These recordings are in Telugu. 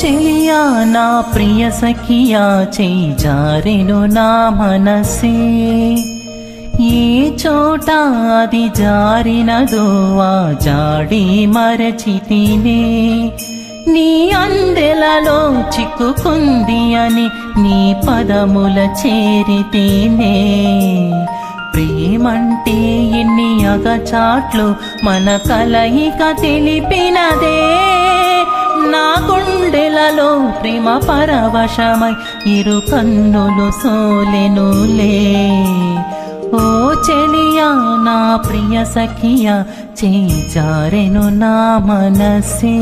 చెలియా నా ప్రియ సఖియా చేయి జారెను నా మనసే, ఏ చోట అది జారినదో ఆ జాడి మరచితినే, నీ అందెలలో చిక్కుకుంది అని నీ పదముల చేరితేనే. ప్రేమంటే ఎన్ని అగచాట్లు మన కలయిక తెలిపినదే, నా గుండెలలో ప్రేమ పరవశమై ఇరు కన్నులు సోలెనులే. ఓ చెలియా నా ప్రియ సఖియా చేయి జారెను నా మనసే.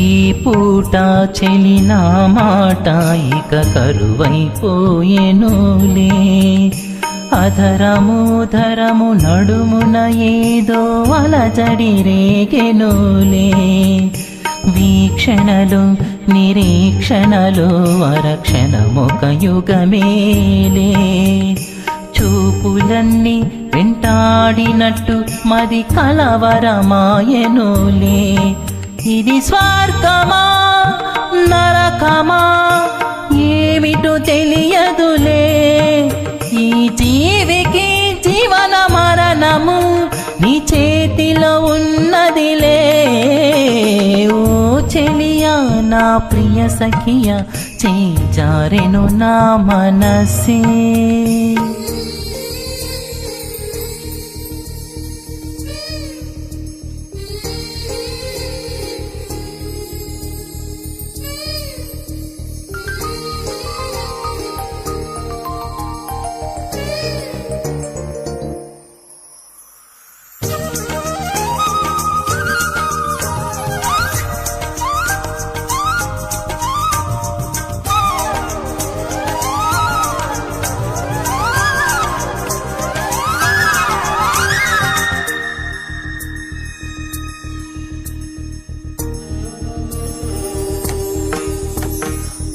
ఈ పూట చెలినా మాట ఇక కరువైపోయెనులే, అధరము ధరము నడుమున ఏదో అలజడి రేగెనులే. వీక్షణలు నిరీక్షణలు వరక్షణమొక యుగమేలే, చూపులన్నీ వెంటాడినట్టు మది కలవరమాయెనులే. ఇది స్వర్గమా నరకమా ఏమిటో తెలియదులే, ఈ జీవికి జీవన మరణము నీ చేతిలో ఉన్నదిలే. ఓ చెలియా నా ప్రియ సఖియా చేయి జారెను నా మనసే.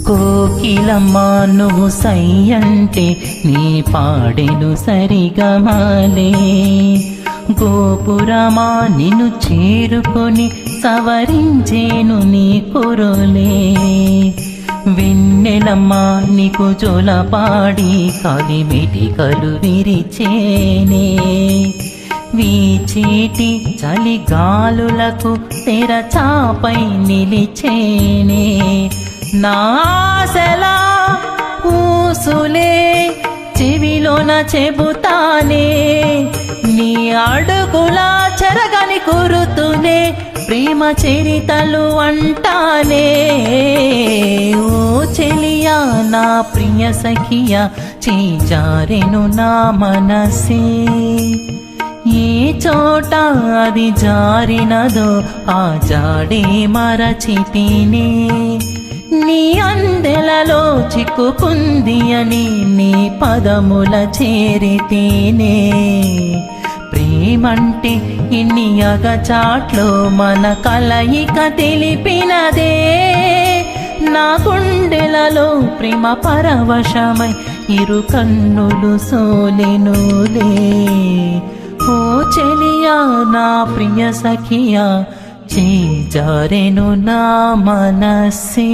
కోకిలమ్మా నువ్వు సై అంటే నీ పాడెను సరిగమలే, గోపురమా నిన్ను చేరుకొని సవరించేను నీ కురులే. వెన్నెలమ్మా నీకు జోలపాడి కలిమిటికలు విరిచేనే, వీచేటి చలిగాలులకు తెరచాపై నిలిచేనే. నాసలా ఊసులే చెవిలోన చెబుతానే, నీ అడుగులా చెరగని కురుతునే ప్రేమ చరితలు అంటానే. ఓ చెలియా నా ప్రియ సఖియా చేయి జారెను నా మనసే, ఏ చోట అది జారినదో ఆ జాడే మరచితినే, నీ అందెలలో చిక్కుకుంది అని నీ పదముల చేరితేనే. ప్రేమంటే ఇన్ని అగచాట్లు మన కలయిక తెలిపినదే, నా గుండెలలో ప్రేమ పరవశమై ఇరు కన్నులు సోలెనులే. ఓ చెలియా నా ప్రియ సఖియా చేజారెను నా మనసే